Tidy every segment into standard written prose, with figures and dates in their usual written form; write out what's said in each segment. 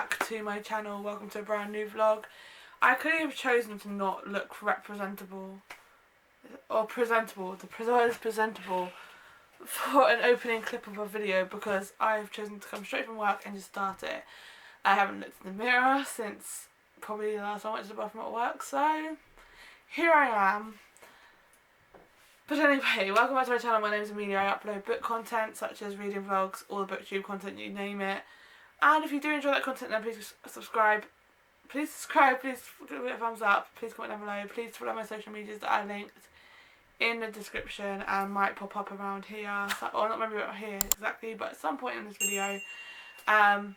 back to my channel. Welcome to a brand new vlog. I could have chosen to not look representable or presentable, the word is presentable, for an opening clip of a video because I've chosen to come straight from work and just start it. I haven't looked in the mirror since probably the last time I went to the bathroom at work, so here I am. But anyway, welcome back to my channel. My name is Amelia. I upload book content such as reading vlogs, all the booktube content, you name it. And if you do enjoy that content, then please subscribe. Please subscribe, please give it a thumbs up, please comment down below, please follow my social medias that I linked in the description and might pop up around here, or not maybe around here exactly, but at some point in this video. And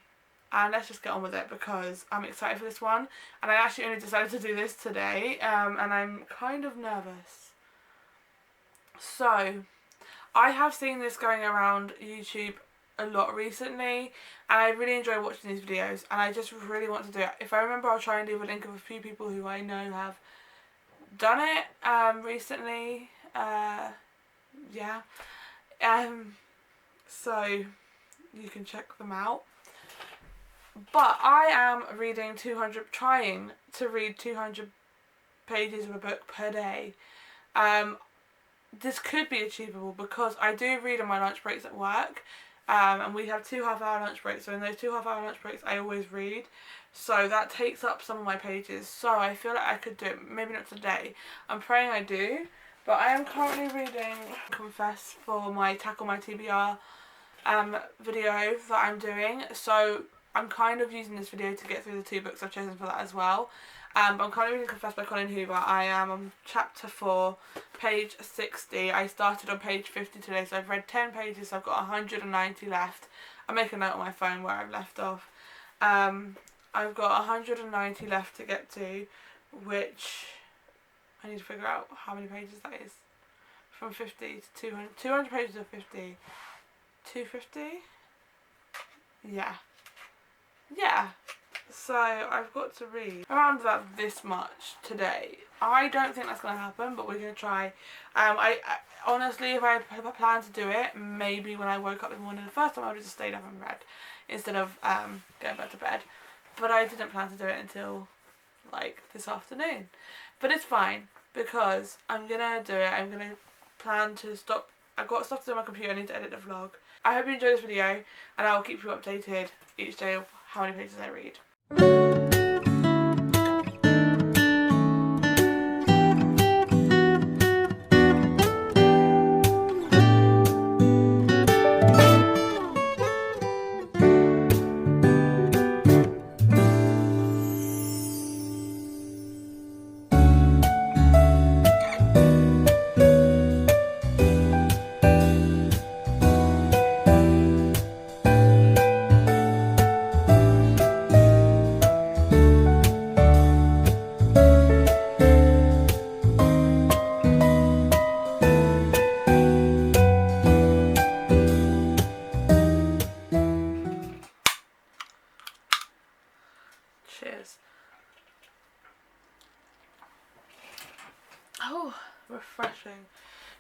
let's just get on with it because I'm excited for this one, and I actually only decided to do this today, and I'm kind of nervous. So, I have seen this going around YouTube a lot recently, and I really enjoy watching these videos, and I just really want to do it. If I remember, I'll try and leave a link of a few people who I know have done it recently. So you can check them out. But I am trying to read 200 pages of a book per day. This could be achievable because I do read on my lunch breaks at work, and we have 2 half-hour lunch breaks, so in those 2 half-hour lunch breaks I always read, so that takes up some of my pages, so I feel like I could do it, maybe not today, I'm praying I do, but I am currently reading Confess for my Tackle My TBR video that I'm doing, so I'm kind of using this video to get through the 2 books I've chosen for that as well. I'm currently reading Confess by Colin Hoover. I am on chapter 4, page 60. I started on page 50 today, so I've read 10 pages, so I've got 190 left. I'll make a note on my phone where I've left off. I've got 190 left to get to, which I need to figure out how many pages that is. From 50 to 200. 200 pages of 50. 250? Yeah. Yeah. So I've got to read around about this much today. I don't think that's going to happen, but we're going to try. I honestly, if I plan to do it, maybe when I woke up in the morning the first time, I would have just stayed up and read instead of going back to bed. But I didn't plan to do it until like this afternoon. But it's fine because I'm going to do it. I'm going to plan to stop. I've got stuff to do on my computer. I need to edit the vlog. I hope you enjoy this video, and I will keep you updated each day of how many pages I read. Cheers. Oh, refreshing.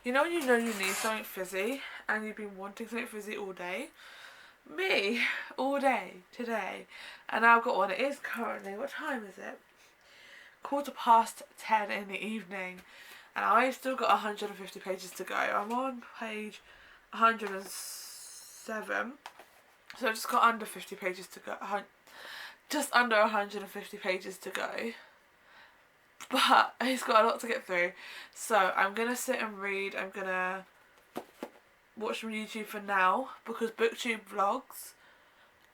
You know when you need something fizzy and you've been wanting something fizzy all day? Me, all day today. And now I've got one. It is currently, what time is it? 10:15 in the evening. And I've still got 150 pages to go. I'm on page 107. So I've just got under 50 pages to go. Just under 150 pages to go, but he's got a lot to get through, so I'm gonna sit and read. I'm gonna watch some YouTube for now because booktube vlogs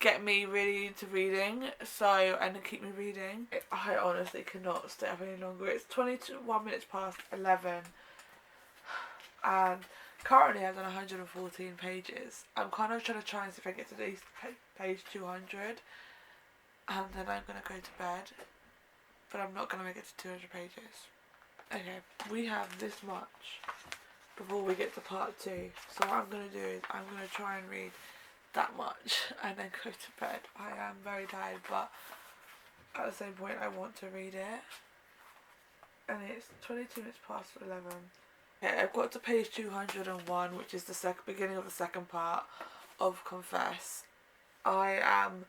get me really into reading, and keep me reading. I honestly cannot stay up any longer. It's 21 minutes past 11 and currently I've done 114 pages. I'm kind of trying to see if I get to at least page 200. And then I'm going to go to bed, but I'm not going to make it to 200 pages. Okay, we have this much before we get to part 2. So what I'm going to do is I'm going to try and read that much and then go to bed. I am very tired, but at the same point I want to read it. And it's 22 minutes past 11. Okay, I've got to page 201, which is the beginning of the second part of Confess. I am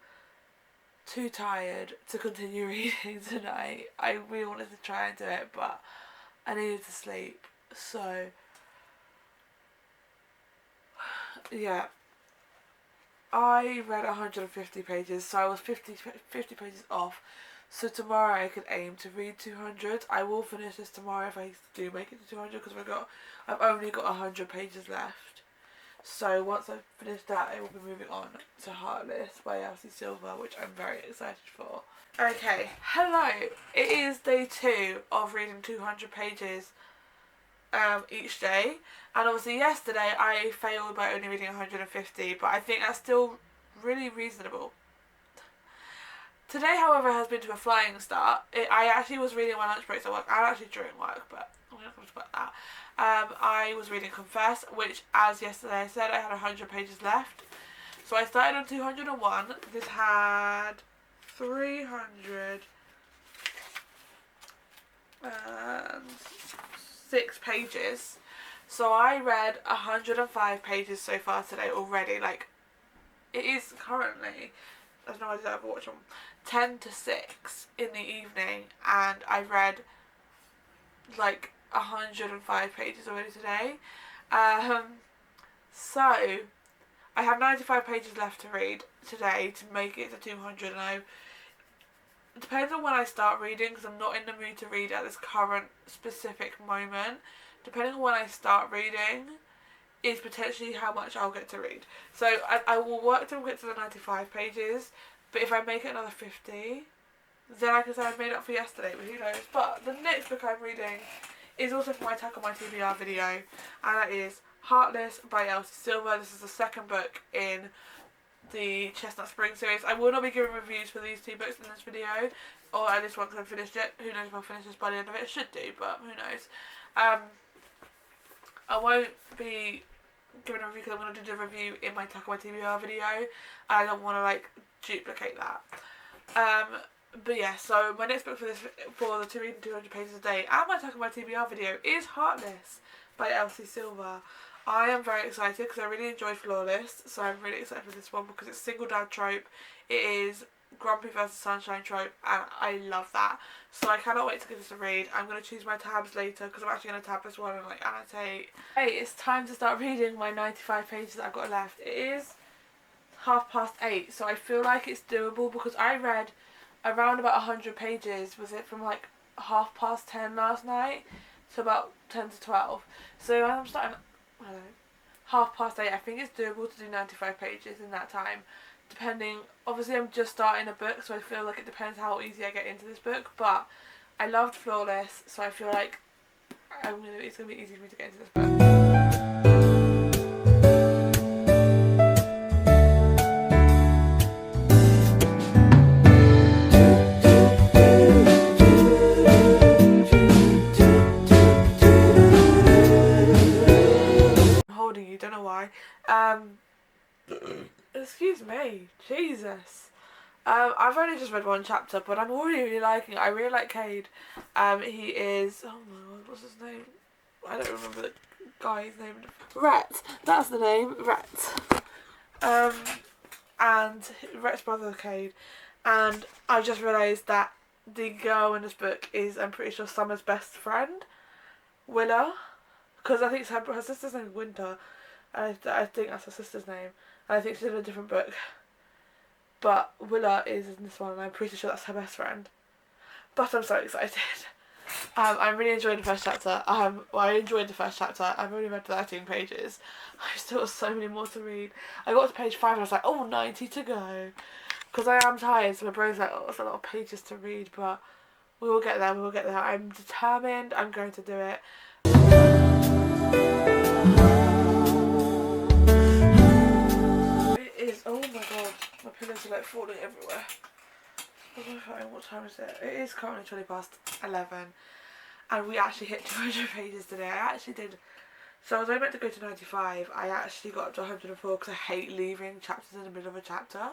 too tired to continue reading tonight. I really wanted to try and do it, but I needed to sleep. So, yeah. I read 150 pages, so I was 50 pages off. So tomorrow I could aim to read 200. I will finish this tomorrow if I do make it to 200, because I've only got 100 pages left. So once I've finished that, I will be moving on to Heartless by Elsie Silver, which I'm very excited for. Okay, hello. It is day 2 of reading 200 pages each day, and obviously yesterday I failed by only reading 150, but I think that's still really reasonable. Today, however, has been to a flying start. I actually was reading my lunch breaks at work, and actually during work, but I'm not going to talk about that. I was reading Confess, which, as yesterday I said, I had 100 pages left. So I started on 201. This had 306 pages. So I read 105 pages so far today already. Like, it is currently, I don't know why I ever watch them, 10 to 6 in the evening, and I read like 105 pages already today. So I have 95 pages left to read today to make it to 200, and it depends on when I start reading, because I'm not in the mood to read at this current specific moment. Depending on when I start reading is potentially how much I'll get to read. So I will work to get to the 95 pages, but if I make it another 50, then I can say I've made up for yesterday, but who knows. But the next book I'm reading is also from my Attack on My TBR video, and that is Heartless by Elsie Silver. This is the second book in the Chestnut Spring series. I will not be giving reviews for these 2 books in this video, or at least once I've finished it. Who knows if I'll finish this by the end of it. I should do, but who knows. I won't be giving a review because I'm going to do the review in my Attack on My TBR video. I don't want to like duplicate that. But yeah, so my next book for the 200 pages a day and my Attack on My TBR video is Heartless by Elsie Silver. I am very excited because I really enjoyed Flawless, so I'm really excited for this one because it's single dad trope. It is Grumpy versus Sunshine trope, and I love that. So I cannot wait to give this a read. I'm going to choose my tabs later because I'm actually going to tab this one and like annotate. Hey, it's time to start reading my 95 pages that I've got left. It is 8:30, so I feel like it's doable because I read around about 100 pages, was it from like 10:30 last night to about 10 to 12. So I'm starting, I don't know, 8:30. I think it's doable to do 95 pages in that time. Depending, obviously I'm just starting a book, so I feel like it depends how easy I get into this book, but I loved Flawless, so I feel like it's going to be easy for me to get into this book. You don't know why. Excuse me, Jesus. I've only just read 1 chapter, but I'm already really liking it. I really like Cade. He is, oh my god, what's his name? I don't remember the guy's name. Rhett, that's the name, Rhett. And Rhett's brother Cade. And I just realised that the girl in this book is, I'm pretty sure, Summer's best friend, Willa. Because I think her sister's name is Winter. I think that's her sister's name. And I think she's in a different book. But Willa is in this one, and I'm pretty sure that's her best friend. But I'm so excited. I'm really enjoying the first chapter. I enjoyed the first chapter. I've only read 13 pages. I still have so many more to read. I got to page 5 and I was like, oh, 90 to go. Because I am tired, so my brain's like, oh, it's a lot of pages to read. But we will get there, we will get there. I'm determined. I'm going to do it. Oh my god, my pillows are like falling everywhere. What time is it? It is currently 11:20, and we actually hit 200 pages today. I actually did. So I was only meant to go to 95. I actually got up to 104 because I hate leaving chapters in the middle of a chapter.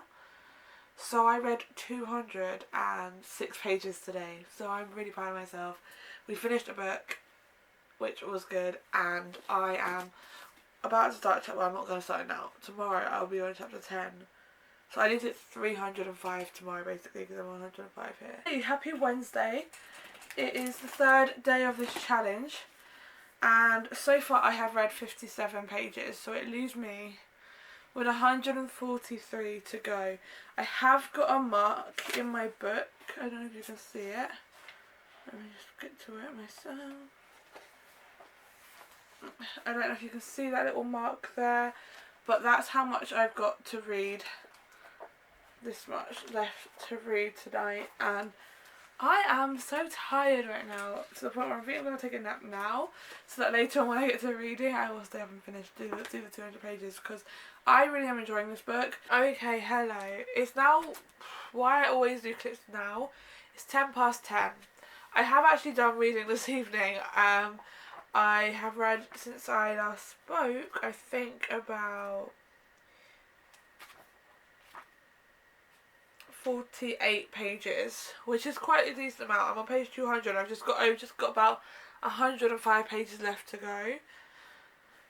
So I read 206 pages today. So I'm really proud of myself. We finished a book, which was good, and I am about to start chapter. Well, I'm not going to start it now. Tomorrow I'll be on chapter 10. So I need to hit 305 tomorrow basically because I'm 105 here. Hey, happy Wednesday. It is the third day of this challenge and so far I have read 57 pages, so it leaves me with 143 to go. I have got a mark in my book. I don't know if you can see it. Let me just get to it myself. I don't know if you can see that little mark there, but that's how much I've got to read. This much left to read tonight, and I am so tired right now to the point where I think I'm going to take a nap now so that later on when I get to reading I will stay up and finish do the 200 pages because I really am enjoying this book. Okay, hello. It's now, why I always do clips now, it's 10 past 10. I have actually done reading this evening. I have read since I last spoke, I think about 48 pages, which is quite a decent amount. I'm on page 200. I've just got about 105 pages left to go.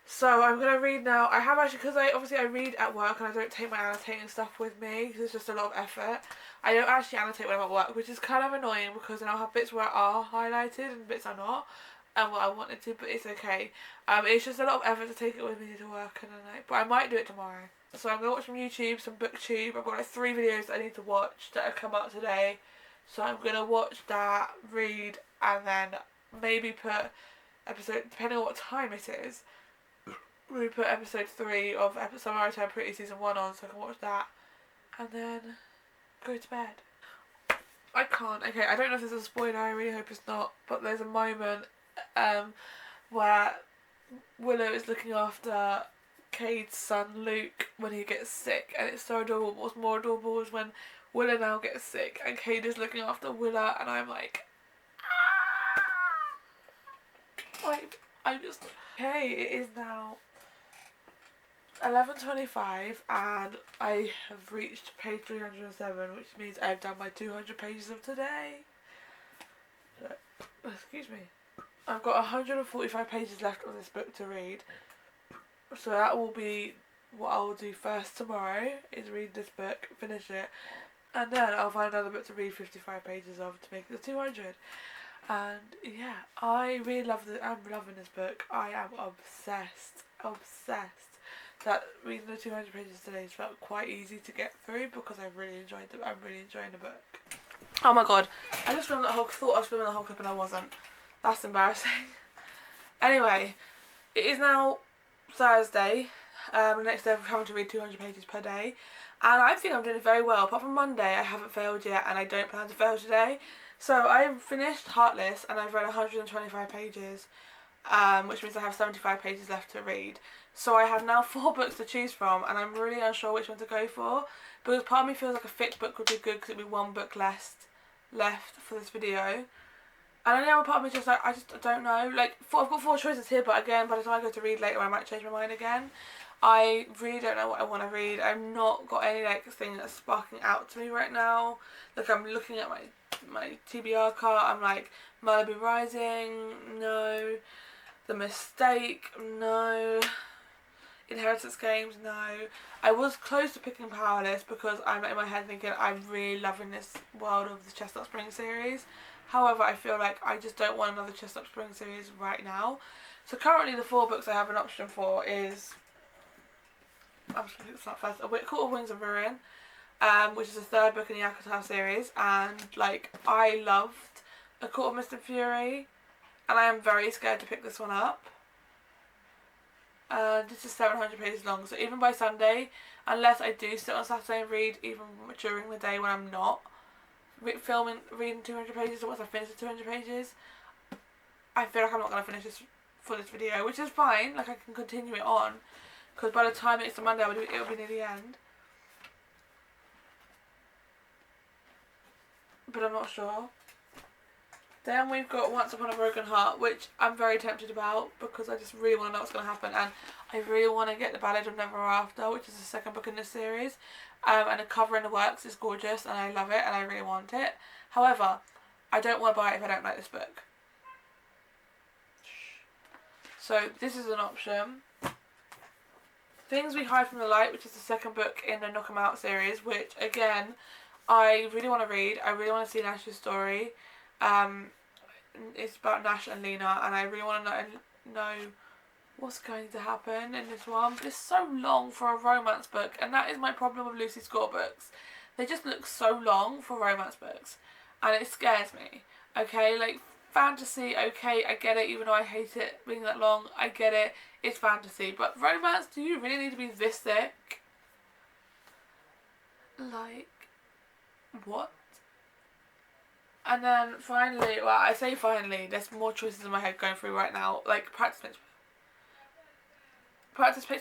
So I'm gonna read now. I have actually, because I read at work and I don't take my annotating stuff with me because it's just a lot of effort. I don't actually annotate when I'm at work, which is kind of annoying because then I'll have bits where are highlighted and bits are not, and what I wanted to, but it's okay. It's just a lot of effort to take it with me to work and but I might do it tomorrow. So I'm going to watch some YouTube, some booktube. I've got like 3 videos that I need to watch that have come out today. So I'm going to watch that, read, and then maybe put episode, depending on what time it is, maybe put episode 3 of Summer Time Pretty Season 1 on so I can watch that. And then go to bed. I can't. Okay, I don't know if this is a spoiler, I really hope it's not. But there's a moment where Willow is looking after Cade's son Luke when he gets sick, and it's so adorable. What's more adorable is when Willow now gets sick and Cade is looking after Willow, and I'm like, I'm just okay. It is now 11:25 and I have reached page 307, which means I've done my 200 pages of today. So, excuse me. I've got 145 pages left of this book to read. So that will be what I will do first tomorrow, is read this book, finish it, and then I'll find another book to read 55 pages of to make it 200. And yeah, I really love it. I'm loving this book. I am obsessed. That reading the 200 pages today has felt quite easy to get through because I'm really enjoying the book. Oh my god, I just filmed that whole, thought I was filming the whole clip and I wasn't. That's embarrassing. Anyway, it is now Thursday. The next day I'm having to read 200 pages per day, and I think I'm doing very well. Apart from Monday, I haven't failed yet, and I don't plan to fail today. So I've finished Heartless, and I've read 125 pages, which means I have 75 pages left to read. So I have now 4 books to choose from, and I'm really unsure which one to go for, because part of me feels like a 5th book would be good because it'd be 1 book left for this video. And then the other part of me is just like, I just don't know. Like, I've got 4 choices here, but again, by the time I go to read later, I might change my mind again. I really don't know what I want to read. I've not got any like thing that's sparking out to me right now. Like, I'm looking at my TBR card. I'm like, Malibu Rising, no. The Mistake, no. Inheritance Games, no. I was close to picking Powerless because I'm in my head thinking I'm really loving this world of the Chestnut Spring series. However, I feel like I just don't want another Chestnut Spring series right now. So currently the 4 books I have an option for is, I'm just going to start first, A Court of Wings and Werent, which is the 3rd book in the Akatar series, and like, I loved A Court of Mist and Fury, and I am very scared to pick this one up. This is 700 pages long, so even by Sunday, unless I do sit on Saturday and read even during the day when I'm not reading 200 pages, or once I finish the 200 pages, I feel like I'm not going to finish this for this video, which is fine. Like, I can continue it on, because by the time it's on Monday, it'll be near the end. But I'm not sure. Then we've got Once Upon a Broken Heart, which I'm very tempted about because I just really want to know what's going to happen, and I really want to get The Ballad of Never After, which is the 2nd book in this series, and the cover in the works is gorgeous and I love it and I really want it. However, I don't want to buy it if I don't like this book. So this is an option. Things We Hide from the Light, which is the second book in the Knock 'Em Out series, which again I really want to read. I really want to see Nash's story. It's about Nash and Lena, and I really want to know what's going to happen in this one. But it's so long for a romance book, and that is my problem with Lucy Score books. They just look so long for romance books, and it scares me. Okay, like fantasy, okay, I get it, even though I hate it being that long, I get it, it's fantasy. But romance, do you really need to be this thick? Like, what? And then finally, well, I say finally, there's more choices in my head going through right now. Like, Practice Makes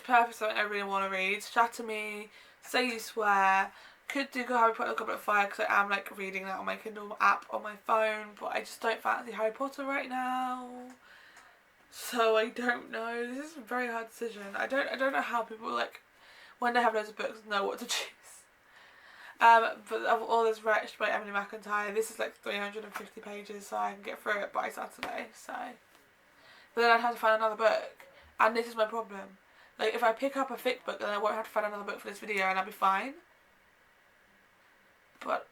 Perfect, something I really want to read. Shatter Me, Say You Swear. Could do Harry Potter and the Goblet of Fire because I am like reading that on my Kindle app on my phone, but I just don't fancy Harry Potter right now. So I don't know. This is a very hard decision. I don't know how people like when they have loads of books know what to choose. But of all this Wretched by Emily McIntyre, this is like 350 pages, so I can get through it by Saturday. So, but then I'd have to find another book, and this is my problem. Like if I pick up a thick book, then I won't have to find another book for this video, and I'll be fine. But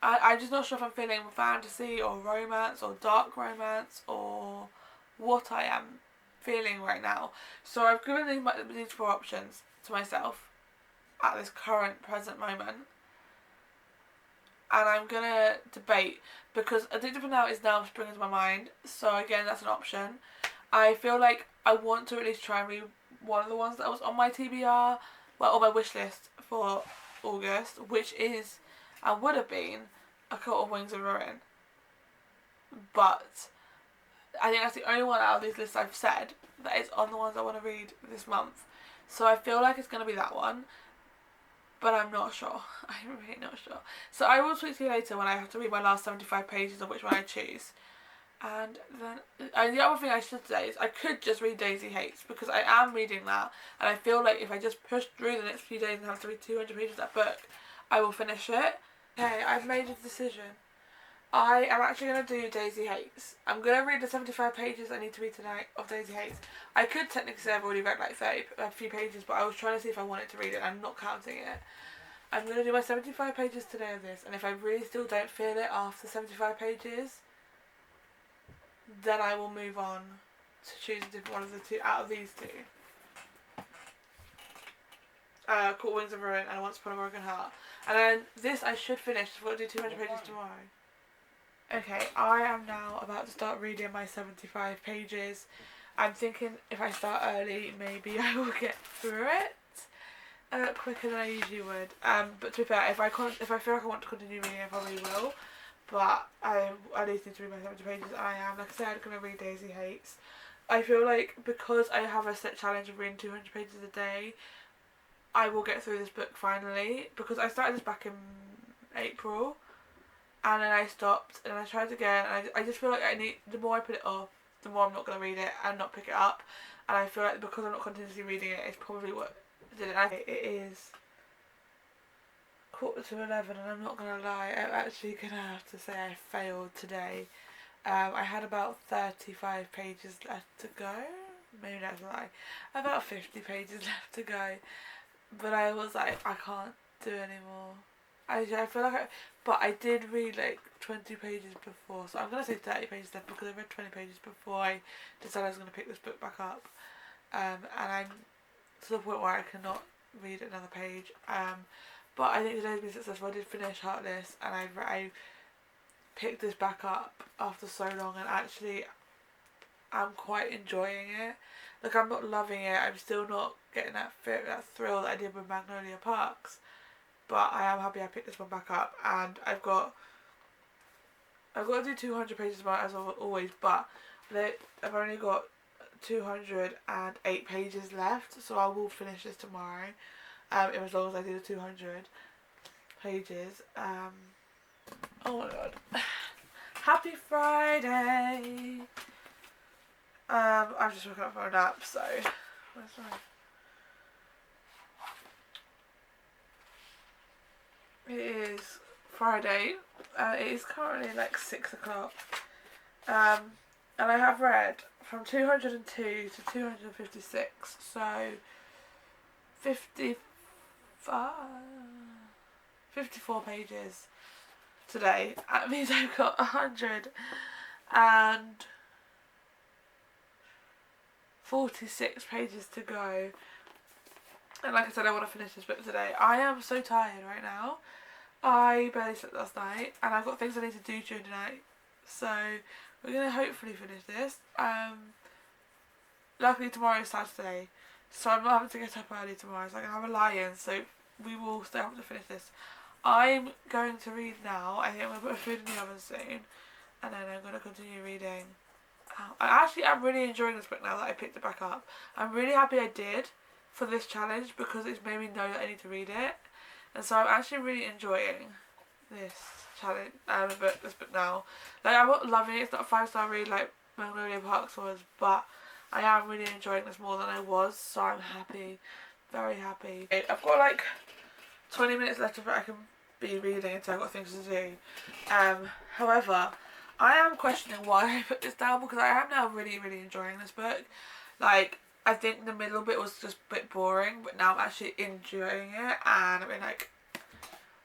I'm just not sure if I'm feeling fantasy or romance or dark romance or what I am feeling right now. So I've given these 4 options to myself at this current present moment. And I'm going to debate because Addicted for Now is now springing to my mind. So again, that's an option. I feel like I want to at least try and read one of the ones that was on my TBR, well, on my wish list for August, which is, and would have been, A Coat of Wings of Ruin. But I think that's the only one out of these lists I've said that is on the ones I want to read this month. So I feel like it's going to be that one. But I'm not sure. I'm really not sure. So I will speak to you later when I have to read my last 75 pages of which one I choose. And then the other thing I should say is I could just read Daisy Hates because I am reading that, and I feel like if I just push through the next few days and have to read 200 pages of that book, I will finish it. Okay, I've made a decision. I am actually going to do Daisy Hates. I'm going to read the 75 pages I need to read tonight of Daisy Hates. I could technically say I've already read like a few pages, but I was trying to see if I wanted to read it and I'm not counting it. I'm going to do my 75 pages today of this, and if I really still don't feel it after 75 pages, then I will move on to choose a different one of the two out of these two. Caught Wings of Ruin and Once Upon a Broken Heart. And then this I should finish. I've got to do 200 pages tomorrow. Okay, I am now about to start reading my 75 pages. I'm thinking if I start early, maybe I will get through it quicker than I usually would. But to be fair, if I feel like I want to continue reading, I probably will. But I need to read my 70 pages. I am, like I said, I'm going to read Daisy Hates. I feel like because I have a set challenge of reading 200 pages a day, I will get through this book finally. Because I started this back in April. And then I stopped, and I tried again, and I just feel like the more I put it off, the more I'm not going to read it and not pick it up. And I feel like because I'm not continuously reading it, it's probably what did it. It is 11:15, and I'm not going to lie, I'm actually going to have to say I failed today. I had about 35 pages left to go. Maybe that's a lie. About 50 pages left to go. But I was like, I can't do anymore. I feel like but I did read like 20 pages before, so I'm going to say 30 pages left because I read 20 pages before I decided I was going to pick this book back up. And I'm to the point where I cannot read another page. But I think today's been successful. I did finish Heartless, and I picked this back up after so long, and actually I'm quite enjoying it. Like, I'm not loving it, I'm still not getting that thrill that I did with Magnolia Parks. But I am happy I picked this one back up, and I've got to do 200 pages tomorrow as always, but I've only got 208 pages left, so I will finish this tomorrow, as long as I do the 200 pages. Oh my god. Happy Friday! I've just woken up from a nap, so where's my... It is Friday. It is currently like 6 o'clock. And I have read from 202 to 256. So 54 pages today. That means I've got 146 pages to go. And like I said, I want to finish this book today. I am so tired right now. I barely slept last night, and I've got things I need to do during the night. So we're gonna hopefully finish this. Luckily tomorrow is Saturday, so I'm not having to get up early tomorrow. So I can have a lie-in. So we will stay up to finish this. I'm going to read now. I think I'm gonna put food in the oven soon, and then I'm gonna continue reading. I'm really enjoying this book now that I picked it back up. I'm really happy I did for this challenge because it's made me know that I need to read it, and so I'm actually really enjoying this challenge. This book now. Like, I'm not loving it. It's not a 5-star read like Magnolia Parks was, but I am really enjoying this more than I was. So I'm happy, very happy. Okay, I've got like 20 minutes left of it I can be reading until I've got things to do. However, I am questioning why I put this down because I am now really enjoying this book. Like, I think the middle bit was just a bit boring, but now I'm actually enjoying it, and I mean, like,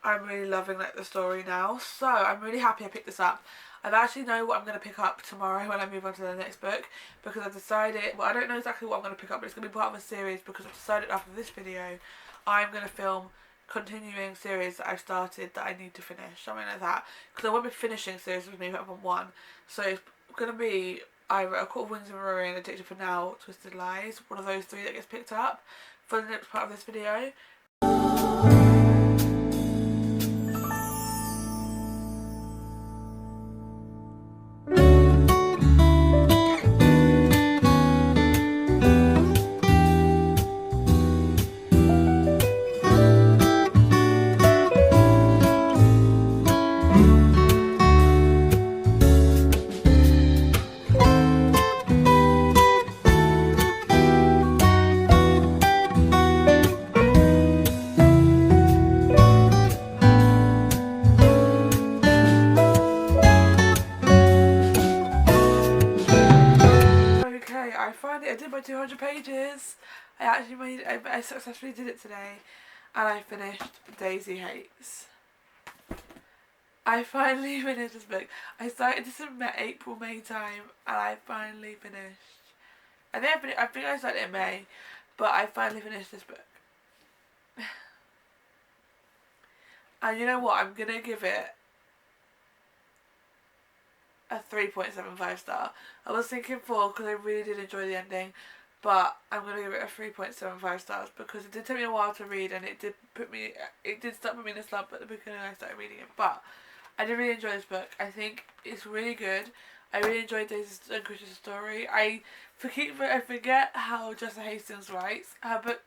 I'm really loving like the story now. So I'm really happy I picked this up. I actually know what I'm going to pick up tomorrow when I move on to the next book, because I've decided, well, I don't know exactly what I'm going to pick up, but it's going to be part of a series because I've decided after this video I'm going to film continuing series that I've started that I need to finish, something like that, because I won't be finishing series with me up on one. So it's going to be either A Court of Wings and Ruin, Addicted for Now, Twisted Lies, one of those three that gets picked up for the next part of this video. I did my 200 pages. I successfully did it today, and I finished Daisy Hates. I finally finished this book. I started this in April, May time, and I finally finished. I think I started in May, but I finally finished this book. And you know what? I'm gonna give it a 3.75 star. I was thinking 4 because I really did enjoy the ending, but I'm gonna give it a 3.75 stars because it did take me a while to read, and it did start putting me in a slump at the beginning when I started reading it. But I did really enjoy this book. I think it's really good. I really enjoyed Daisy and Chris's story. I forget how Jessa Hastings writes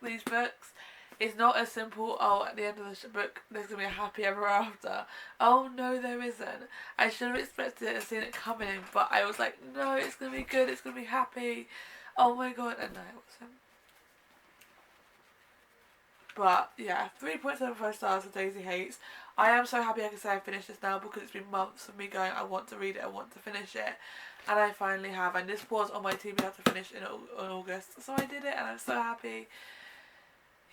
these books. It's not as simple, oh, at the end of the book, there's going to be a happy ever after. Oh, no, there isn't. I should have expected it and seen it coming, but I was like, no, it's going to be good, it's going to be happy. Oh my god, and no, it wasn't. But, yeah, 3.75 stars for Daisy Hates. I am so happy I can say I finished this now because it's been months of me going, I want to read it, I want to finish it. And I finally have. And this was on my to-be to finish in August. So I did it, and I'm so happy.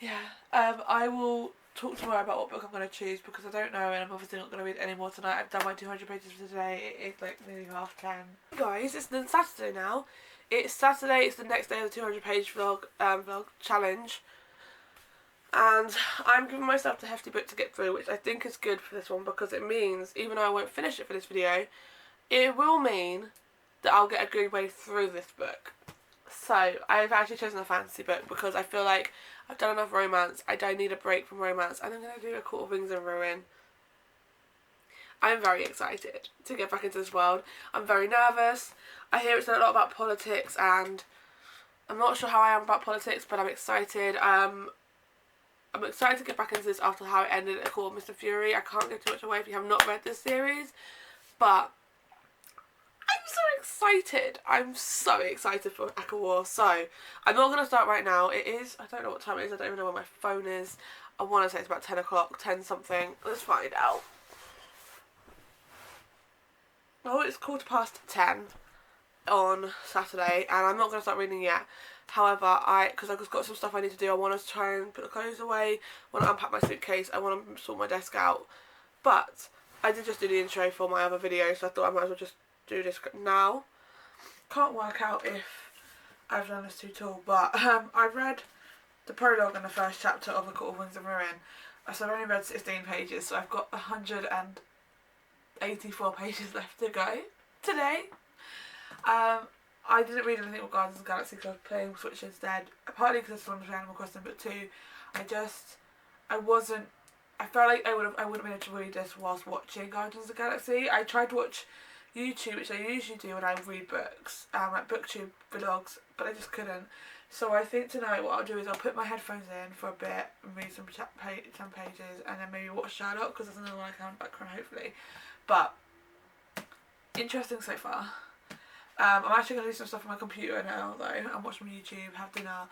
Yeah, I will talk tomorrow about what book I'm going to choose because I don't know, and I'm obviously not going to read any more tonight. I've done my 200 pages for today. It's like nearly 10:30. Guys, it's then Saturday now. It's Saturday, it's the next day of the 200 page vlog challenge. And I'm giving myself a hefty book to get through, which I think is good for this one because it means, even though I won't finish it for this video, it will mean that I'll get a good way through this book. So, I've actually chosen a fantasy book because I feel like I've done enough romance. I don't need a break from romance. And I'm going to do A Court of Wings and Ruin. I'm very excited to get back into this world. I'm very nervous. I hear it's a lot about politics, and I'm not sure how I am about politics, but I'm excited. I'm excited to get back into this after how it ended at A Court of Mr. Fury. I can't give too much away if you have not read this series, but I'm so excited. I'm so excited for Aqua War. So, I'm not going to start right now. It is, I don't know what time it is. I don't even know where my phone is. I want to say it's about 10 o'clock, 10 something. Let's find out. Oh, it's 10:15 on Saturday, and I'm not going to start reading yet However, because I've just got some stuff I need to do, I want to try and put the clothes away, I want to unpack my suitcase, I want to sort my desk out. But I did just do the intro for my other video, so I thought I might as well just do this now. Can't work out if I've done this too tall, but I've read the prologue and the first chapter of A Court of Wings and Ruin. So I've only read 16 pages, so I've got 184 pages left to go today. I didn't read anything with Guardians of the Galaxy because I was playing Switch instead. Partly because I still wanted to play Animal Crossing, but two, I felt like I wouldn't be able to read this whilst watching Guardians of the Galaxy. I tried to watch YouTube, which I usually do when I read books, like booktube vlogs, but I just couldn't. So I think tonight what I'll do is I'll put my headphones in for a bit and read some pages, and then maybe watch Sherlock, because there's another one I can have background hopefully. But interesting so far. I'm actually going to do some stuff on my computer now though, and watch some YouTube, have dinner,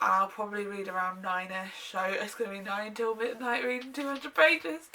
and I'll probably read around 9ish, so it's going to be 9 till midnight reading 200 pages.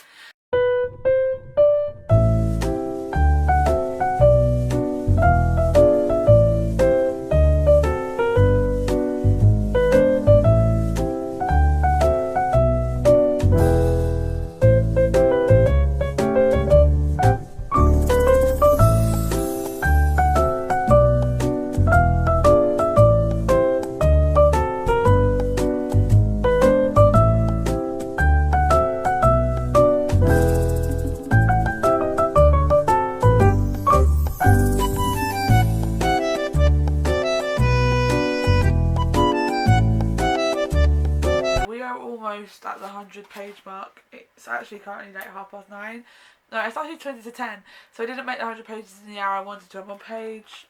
At the 100-page mark. It's actually currently like 9:30. No, it's actually 20 to 10. So I didn't make the 100 pages in the hour I wanted to. I'm on page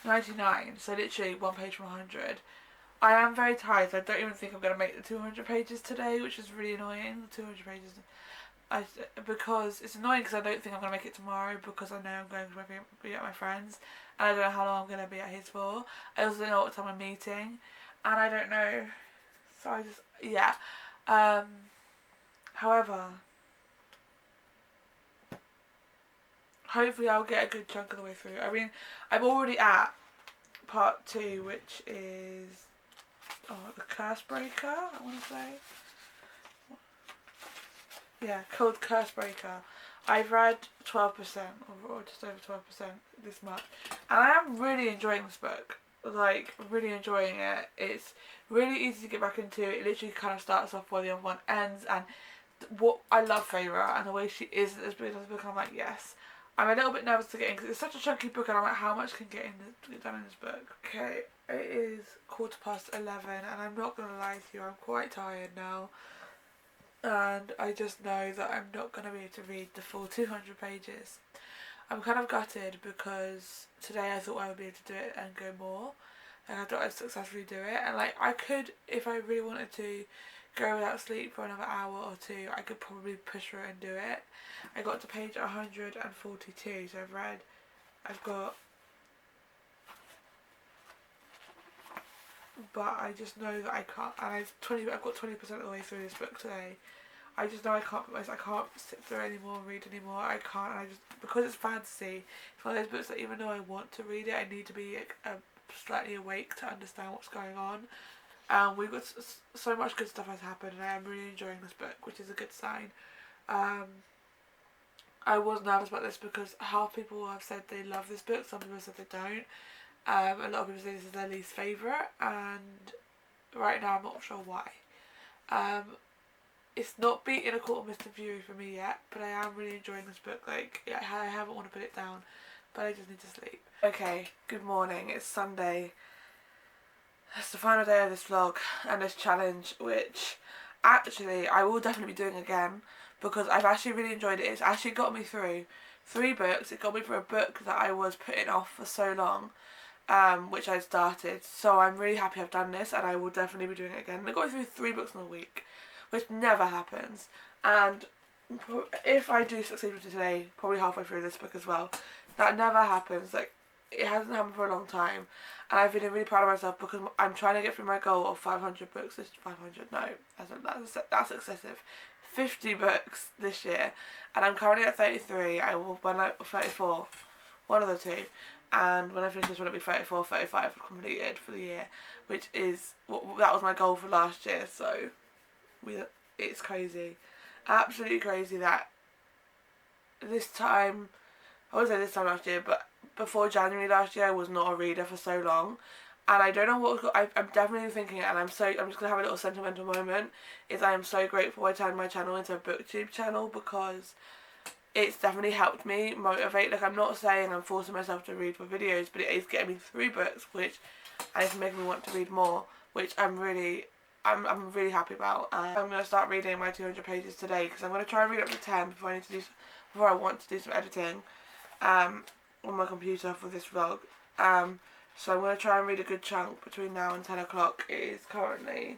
99. So literally one page from 100. I am very tired. So I don't even think I'm going to make the 200 pages today, which is really annoying. The 200 pages. Because it's annoying because I don't think I'm going to make it tomorrow, because I know I'm going to be at my friend's. And I don't know how long I'm going to be at his for. I also don't know what time I'm meeting. And I don't know, so I just, yeah. However, hopefully I'll get a good chunk of the way through. I mean, I'm already at part 2, which is, the Curse Breaker, I want to say. Yeah, called Curse Breaker. I've read 12%, or just over 12% this month. And I am really enjoying this book. Like, really enjoying it. It's really easy to get back into. It literally kind of starts off where the other one ends, and what I love Feyre and the way she is in this book, I'm like, yes. I'm a little bit nervous to get in because it's such a chunky book, and I'm like, how much can get done in this book? Okay, it is 11:15, and I'm not gonna lie to you, I'm quite tired now, and I just know that I'm not gonna be able to read the full 200 pages. I'm kind of gutted because today I thought I would be able to do it and go more, and I thought I'd successfully do it, and like I could, if I really wanted to go without sleep for another hour or two, I could probably push through and do it. I got to page 142, so but I just know that I can't, and I've got 20% of the way through this book today. I just know I can't sit through anymore and read anymore. I can't, and I just, because it's fantasy, it's one of those books that even though I want to read it, I need to be slightly awake to understand what's going on. We've got so much good stuff has happened, and I am really enjoying this book, which is a good sign. I was nervous about this because half people have said they love this book, some people have said they don't. A lot of people say this is their least favourite, and right now I'm not sure why. It's not beating A Court of Mist and Fury for me yet, but I am really enjoying this book. Like, I haven't want to put it down, but I just need to sleep. Okay, good morning. It's Sunday. It's the final day of this vlog and this challenge, which actually I will definitely be doing again because I've actually really enjoyed it. It's actually got me through 3 books. It got me through a book that I was putting off for so long, which I started. So I'm really happy I've done this, and I will definitely be doing it again. I got through 3 books in a week, which never happens. And if I do succeed with it today, probably halfway through this book as well, that never happens. Like, it hasn't happened for a long time, and I've been really proud of myself because I'm trying to get through my goal of 500 books. 500? No, that's excessive. 50 books this year, and I'm currently at 33. I will when I'm 34, one of the two. and when I finish this one it'll be 34, 35 completed for the year, which is that was my goal for last year. So it's crazy, absolutely crazy that this time, I wouldn't say this time last year, but before January last year I was not a reader for so long. And I don't know what I'm definitely thinking it, and I'm just going to have a little sentimental moment, is I am so grateful I turned my channel into a booktube channel, because it's definitely helped me motivate. Like, I'm not saying I'm forcing myself to read for videos, but it is getting me through books, and it's making me want to read more, which I'm really happy about. I'm going to start reading my 200 pages today, because I'm going to try and read up to 10 before I want to do some editing on my computer for this vlog. So I'm going to try and read a good chunk between now and 10 o'clock. It is currently,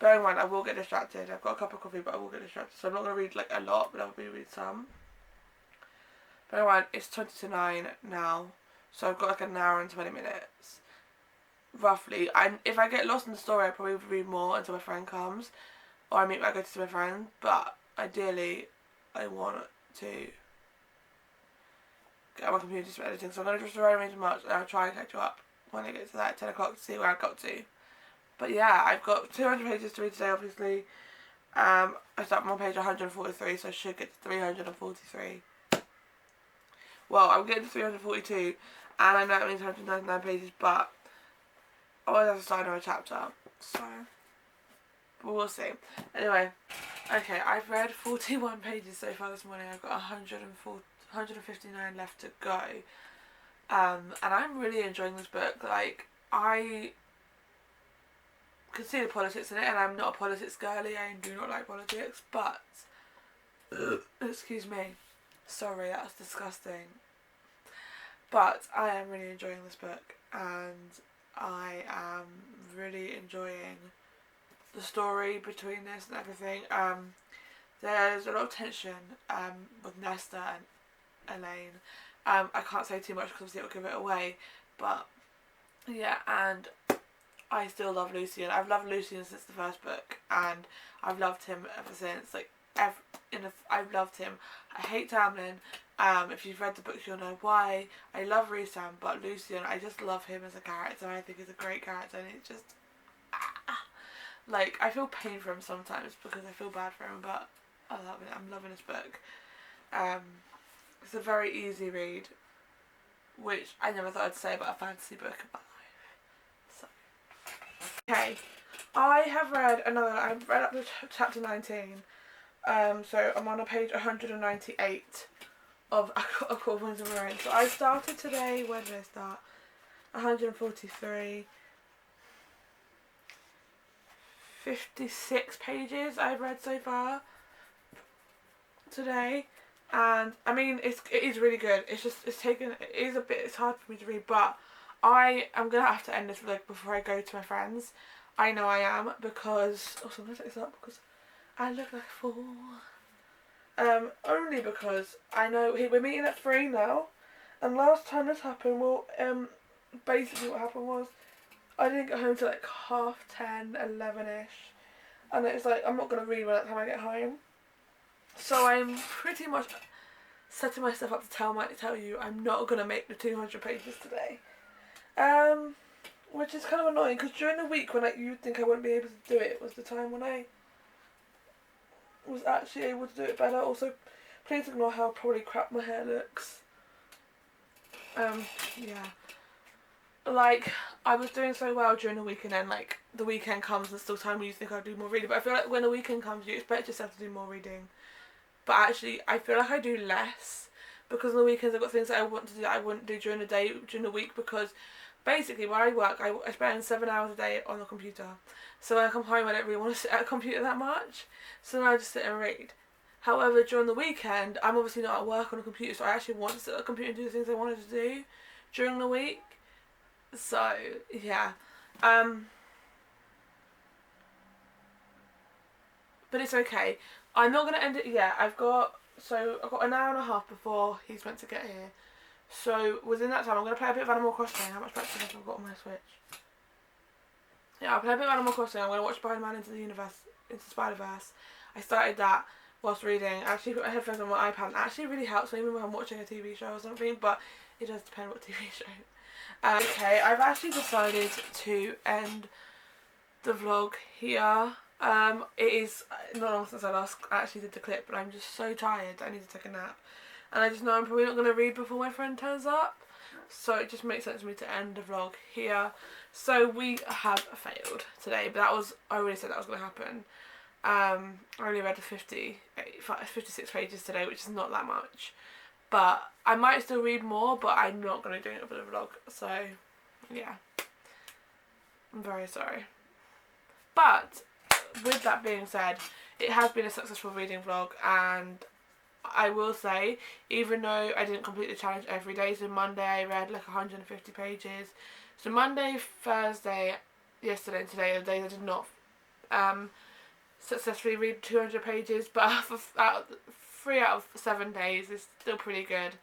bearing in mind I will get distracted. I've got a cup of coffee, but I will get distracted. So I'm not going to read like a lot, but I'll read some. Bearing in mind it's 20 to 9 now, so I've got like an hour and 20 minutes roughly. And if I get lost in the story, I'll probably read more until my friend comes, or I go to see my friend. But ideally I want to get on my computer for editing, so I'm going to just rearrange much, and I'll try and catch you up when I get to that 10 o'clock to see where I got to. But yeah, I've got 200 pages to read today, obviously. I start on page 143, so I should get to 343. Well, I'm getting to 342, and I know it means 199 pages, but I always have to start another chapter, so we'll see. Anyway, okay, I've read 41 pages so far this morning. I've got 159 left to go. And I'm really enjoying this book. Like, I can see the politics in it, and I'm not a politics girly. I do not like politics, but excuse me, sorry, that was disgusting. But I am really enjoying this book, and I am really enjoying the story between this and everything. There's a lot of tension with Nesta and Elaine. I can't say too much because obviously it will give it away, but yeah, and I still love Lucian. I've loved Lucian since the first book, and I've loved him ever since. Like, I've loved him. I hate Tamlin. If you've read the books, you'll know why. I love Rhysand, but Lucian, I just love him as a character. I think he's a great character, and it's just like, I feel pain for him sometimes because I feel bad for him, but I love it. I'm loving this book. It's a very easy read, which I never thought I'd say about a fantasy book in my life. So, okay, I've read up to chapter 19. So I'm on page 198 of A Court of Winds and Werent. So I started today. Where did I start? 143. 56 pages I've read so far today. And I mean, it is really good. It's hard for me to read, but I am gonna have to end this vlog before I go to my friends. I know I am, because also I'm gonna take this up because I look like a fool. Only because I know we're meeting at 3 now, and last time this happened, basically what happened was I didn't get home till like 10:30, 11ish, and it's like I'm not gonna read by that time I get home. So I'm pretty much setting myself up to tell you I'm not going to make the 200 pages today. Which is kind of annoying, because during the week when you'd think I wouldn't be able to do it, was the time when I was actually able to do it better. Also, please ignore how probably crap my hair looks. Yeah. Like, I was doing so well during the week, and then like the weekend comes and still time when you think I'll do more reading. But I feel like when the weekend comes, you expect yourself to do more reading. But actually, I feel like I do less, because on the weekends I've got things that I want to do that I wouldn't do during the day, during the week, because basically where I work, I spend 7 hours a day on the computer. So when I come home, I don't really want to sit at a computer that much, so then I just sit and read. However, during the weekend, I'm obviously not at work on a computer, so I actually want to sit at a computer and do the things I wanted to do during the week. So, yeah. But it's okay. I'm not going to end it yet. I've got an hour and a half before he's meant to get here. So within that time, I'm going to play a bit of Animal Crossing. How much battery have I got on my Switch? Yeah, I'll play a bit of Animal Crossing. I'm going to watch Spider-Man Into Spider-Verse. I started that whilst reading. I actually put my headphones on my iPad, and it actually really helps me when I'm watching a TV show or something, but it does depend what TV show. Okay, I've actually decided to end the vlog here. It is not long since I last actually did the clip, but I'm just so tired I need to take a nap. And I just know I'm probably not going to read before my friend turns up. So it just makes sense to me to end the vlog here. So we have failed today, but I already said that was going to happen. I only read 56 pages today, which is not that much. But I might still read more, but I'm not going to do it for the vlog. So, yeah. I'm very sorry. But, with that being said, it has been a successful reading vlog, and I will say, even though I didn't complete the challenge every day, so Monday I read like 150 pages. So Monday, Thursday, yesterday and today are the days I did not successfully read 200 pages, but 3 out of 7 days is still pretty good.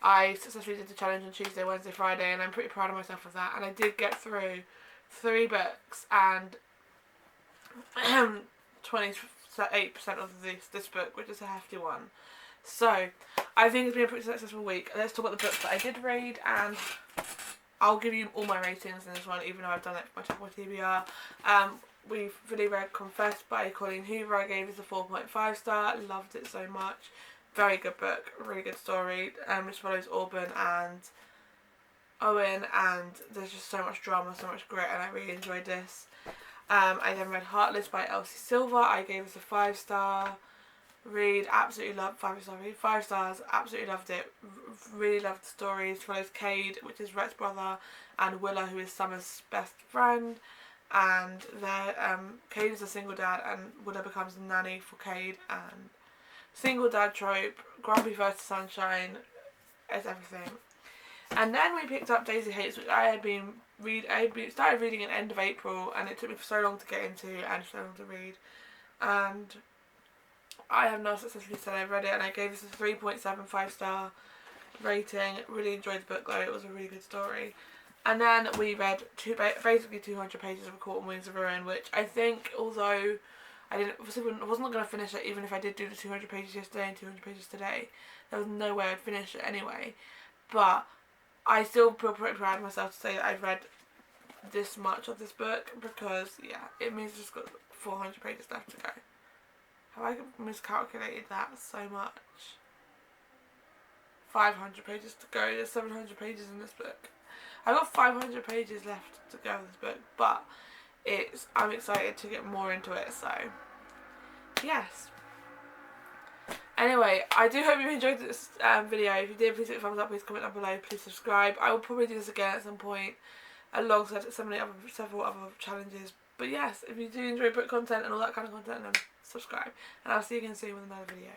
I successfully did the challenge on Tuesday, Wednesday, Friday, and I'm pretty proud of myself for that. And I did get through 3 books and 28% of this book, which is a hefty one. So, I think it's been a pretty successful week. Let's talk about the books that I did read, and I'll give you all my ratings in this one, even though I've done it for my top 1 TBR. We've really read Confessed by Colleen Hoover. I gave this a 4.5 star. Loved it so much. Very good book. Really good story. This follows Auburn and Owen, and there's just so much drama, so much grit, and I really enjoyed this. I then read Heartless by Elsie Silver. I gave this a 5-star read. Absolutely loved 5-star read. 5 stars. Absolutely loved it. Really loved the stories. Follows Cade, which is Rhett's brother, and Willa, who is Summer's best friend. And Cade is a single dad, and Willa becomes a nanny for Cade. And single dad trope, grumpy versus sunshine, is everything. And then we picked up Daisy Hates, which I started reading at the end of April, and it took me so long to get into and so long to read. And I have now successfully said I've read it, and I gave this a 3.75 star rating. Really enjoyed the book though, it was a really good story. And then we read basically 200 pages of A Court on Wings of Ruin, which I think, although I wasn't going to finish it even if I did do the 200 pages yesterday and 200 pages today. There was no way I'd finish it anyway. But I still feel pretty proud of myself to say that I've read this much of this book, because, yeah, it means it's just got 400 pages left to go. Have I miscalculated that so much? 500 pages to go. There's 700 pages in this book. I've got 500 pages left to go in this book, but I'm excited to get more into it, so yes. Anyway, I do hope you enjoyed this video. If you did, please hit thumbs up, please comment down below, please subscribe. I will probably do this again at some point alongside several other challenges. But yes, if you do enjoy book content and all that kind of content, then subscribe. And I'll see you again soon with another video.